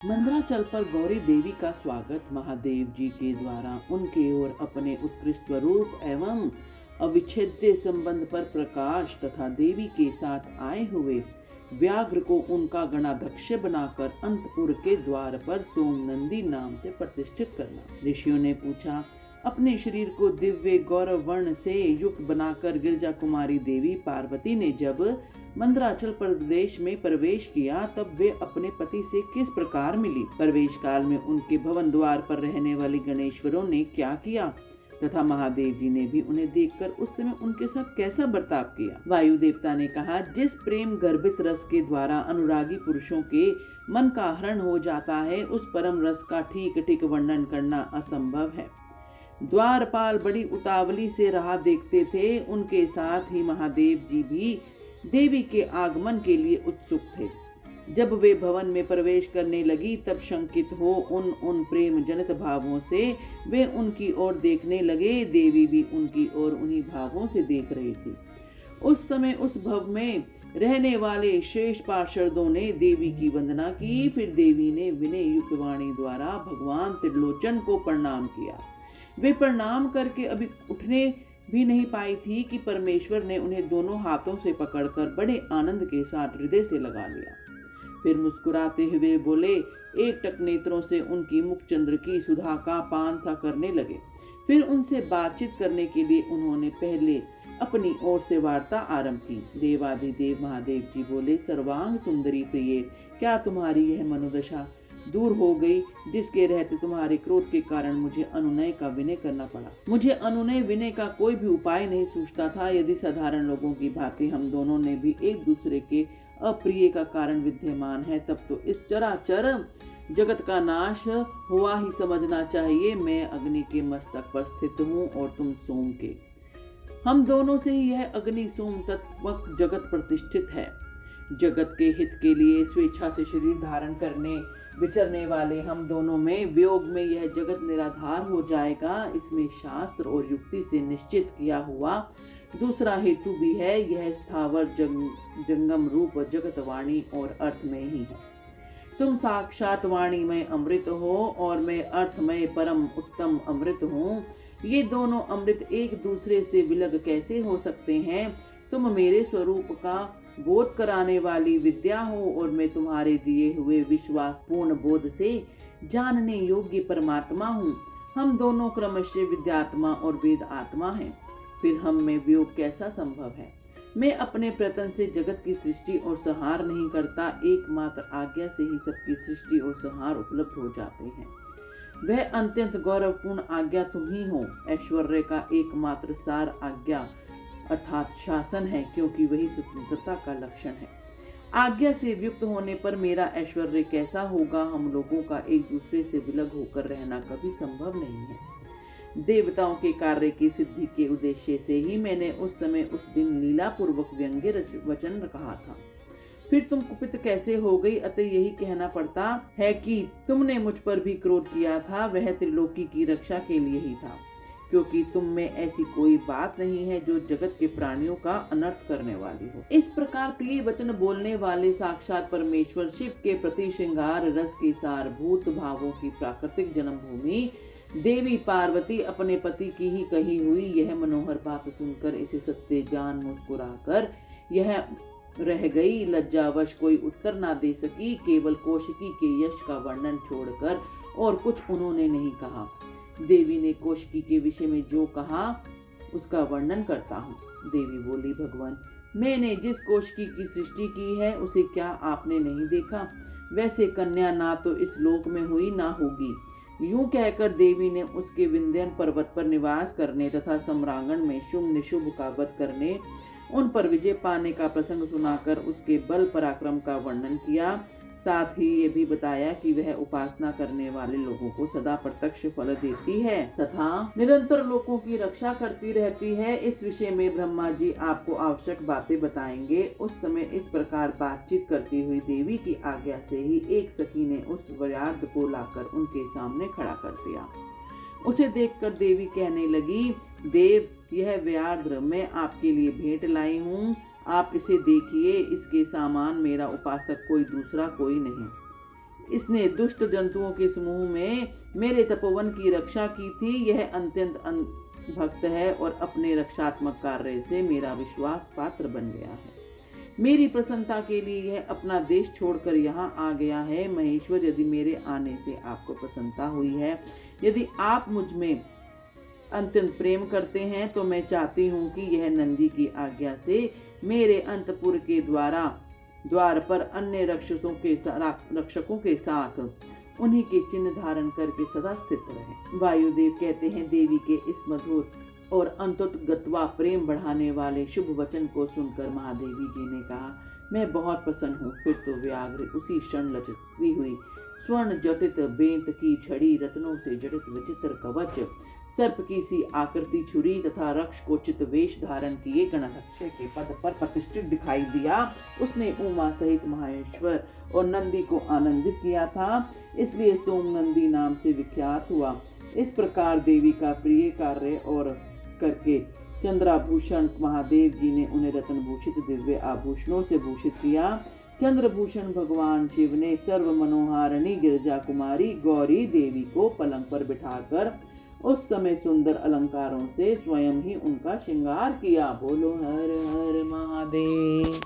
मंदराचल पर गौरी देवी का स्वागत महादेव जी के द्वारा उनके ओर अपने उत्कृष्ट स्वरूप एवं अविच्छेद्य संबंध पर प्रकाश तथा देवी के साथ आए हुए व्याघ्र को उनका गणाध्यक्ष बनाकर अंतपुर के द्वार पर सोमनंदी नाम से प्रतिष्ठित करना। ऋषियों ने पूछा, अपने शरीर को दिव्य गौरव वर्ण से युक्त बनाकर गिरजा कुमारी देवी पार्वती ने जब मंदराचल प्रदेश में प्रवेश किया तब वे अपने पति से किस प्रकार मिली? प्रवेश काल में उनके भवन द्वार पर रहने वाले गणेश्वरों ने क्या किया तथा महादेव जी ने भी उन्हें देखकर उस समय उनके साथ कैसा बर्ताव किया? वायु देवता ने कहा, जिस प्रेम गर्भित रस के द्वारा अनुरागी पुरुषों के मन का हरण हो जाता है, उस परम रस का ठीक ठीक वर्णन करना असंभव है। द्वारपाल बड़ी उतावली से राह देखते थे। उनके साथ ही महादेव जी भी देवी के आगमन के लिए उत्सुक थे। जब वे भवन में प्रवेश करने लगी तब शंकित हो उन प्रेम जनित भावों से वे उनकी ओर देखने लगे। देवी भी उनकी ओर उन्हीं भावों से देख रही थी। उस समय उस भव में रहने वाले शेष पार्षदों ने देवी की वंदना की। फिर देवी ने विनय युक्त वाणी द्वारा भगवान त्रिलोचन को प्रणाम किया। वे प्रणाम करके अभी उठने भी नहीं पाई थी कि परमेश्वर ने उन्हें दोनों हाथों से पकड़कर बड़े आनंद के साथ हृदय से लगा लिया। फिर मुस्कुराते हुए बोले, एक टक नेत्रों से उनकी मुख चंद्र की सुधा का पान सा करने लगे। फिर उनसे बातचीत करने के लिए उन्होंने पहले अपनी ओर से वार्ता आरंभ की। देवाधिदेव महादेव जी बोले, सर्वांग सुंदरी प्रिय, क्या तुम्हारी यह मनोदशा दूर हो गई जिसके रहते तुम्हारे क्रोध के कारण मुझे अनुनय का विनय करना पड़ा? मुझे अनुनय विनय का कोई भी उपाय नहीं सूझता था। यदि साधारण लोगों की भांति हम दोनों ने भी एक दूसरे के अप्रिय का कारण विद्यमान है, तब तो इस चराचर जगत का नाश हुआ ही समझना चाहिए। मैं अग्नि के मस्तक पर स्थित हूँ और तुम सोम के। हम दोनों से ही यह अग्नि सोम तत्वक जगत प्रतिष्ठित है। जगत के हित के लिए स्वेच्छा से शरीर धारण करने विचरने वाले हम दोनों में वियोग में यह जगत निराधार हो जाएगा। इसमें शास्त्र और युक्ति से निश्चित किया हुआ दूसरा हेतु भी है। यह स्थावर जंगम रूप जगत वाणी और अर्थ में ही है। तुम साक्षात वाणी में अमृत हो और मैं अर्थ में परम उत्तम अमृत हूँ। ये दोनों अमृत एक दूसरे से विलग कैसे हो सकते हैं? तुम मेरे स्वरूप का बोध कराने वाली विद्या हो और मैं तुम्हारे दिए हुए विश्वास पूर्ण बोध से जानने योग्य परमात्मा हूँ। हम दोनों क्रमशः विद्यात्मा और वेद आत्मा हैं। फिर हम में वियोग कैसा संभव है? मैं अपने प्रयत्न से जगत की सृष्टि और संहार नहीं करता। एकमात्र आज्ञा से ही सबकी सृष्टि और संहार उपलब्ध हो जाते हैं। वह अत्यंत गौरवपूर्ण आज्ञा तुम ही हो। ऐश्वर्य का एकमात्र सार आज्ञा अर्थात शासन है, क्योंकि वही स्वतंत्रता का लक्षण है। आज्ञा से युक्त होने पर मेरा ऐश्वर्य कैसा होगा? हम लोगों का एक दूसरे से विलग होकर रहना कभी संभव नहीं है। देवताओं के कार्य की सिद्धि के उद्देश्य से ही मैंने उस समय उस दिन लीला पूर्वक व्यंग्य वचन कहा था। फिर तुम कुपित कैसे हो गई? अतः यही कहना पड़ता है कि तुमने मुझ पर भी क्रोध किया था। वह त्रिलोकी की रक्षा के लिए ही था, क्योंकि तुम में ऐसी कोई बात नहीं है जो जगत के प्राणियों का अनर्थ करने वाली हो। इस प्रकार प्रिय वचन बोलने वाले साक्षात परमेश्वर शिव के प्रति श्रृंगार रस के सारभूत भावों की प्राकृतिक जन्मभूमि देवी पार्वती अपने पति की ही कही हुई यह मनोहर बात सुनकर इसे सत्य जान मुस्कुराकर यह रह गई। लज्जावश कोई उत्तर ना दे सकी। केवल कौशिकी के यश का वर्णन छोड़कर और कुछ उन्होंने नहीं कहा। देवी ने कौशिकी के विषय में जो कहा उसका वर्णन करता हूँ। देवी बोली, भगवान, मैंने जिस कौशिकी की सृष्टि की है उसे क्या आपने नहीं देखा? वैसे कन्या ना तो इस लोक में हुई ना होगी। यूं कहकर देवी ने उसके विंध्यन पर्वत पर निवास करने तथा सम्रांगण में शुभ निशुभ का वध करने, उन पर विजय पाने का प्रसंग सुनाकर उसके बल पराक्रम का वर्णन किया। साथ ही ये भी बताया कि वह उपासना करने वाले लोगों को सदा प्रत्यक्ष फल देती है तथा निरंतर लोगों की रक्षा करती रहती है। इस विषय में ब्रह्मा जी आपको आवश्यक बातें बताएंगे। उस समय इस प्रकार बातचीत करती हुई देवी की आज्ञा से ही एक सखी ने उस व्याघ्र को लाकर उनके सामने खड़ा कर दिया। उसे देखकर देवी कहने लगी, देव, यह व्याघ्र मैं आपके लिए भेंट लाई हूँ। आप इसे देखिए। इसके सामान मेरा उपासक कोई दूसरा कोई नहीं। इसने दुष्ट जंतुओं के समूह में मेरे तपोवन की रक्षा की थी। यह अत्यंत भक्त है और अपने रक्षात्मक कार्य से मेरा विश्वास पात्र बन गया है। मेरी प्रसन्नता के लिए यह अपना देश छोड़कर यहाँ आ गया है। महेश्वर, यदि मेरे आने से आपको प्रसन्नता हुई है, यदि आप मुझ में अत्यंत प्रेम करते हैं, तो मैं चाहती हूँ कि यह नंदी की आज्ञा से मेरे अंतपुर के द्वार पर अन्य रक्षकों के साथ उन्हीं के चिन्ह धारण करके सदा स्थित रहे। वायुदेव कहते हैं, देवी के इस मधुर और अंतोगत्वा प्रेम बढ़ाने वाले शुभ वचन को सुनकर महादेवी जी ने कहा, मैं बहुत प्रसन्न हूँ। फिर तो व्याघ्र उसी क्षण लचकती हुई स्वर्ण जटित बेंत की छड़ी, रत्नों से जड़ित विचित्र कवच, सर्प की सी आकृति छुरी तथा रक्ष कोचित वेश धारण किए गणहत्या के पद पर प्रतिष्ठित दिखाई दिया। उसने उमा सहित महेश्वर और नंदी को आनंदित किया था, इसलिए सोम नंदी नाम से विख्यात हुआ। इस प्रकार देवी का प्रिय कार्य और करके चंद्राभूषण महादेव जी ने उन्हें रत्नभूषित दिव्य आभूषणों से भूषित किया। चंद्रभूषण भगवान शिव ने सर्व मनोहारिणी गिरजा कुमारी गौरी देवी को पलंग पर बिठाकर उस समय सुंदर अलंकारों से स्वयं ही उनका श्रृंगार किया। बोलो हर हर महादेव।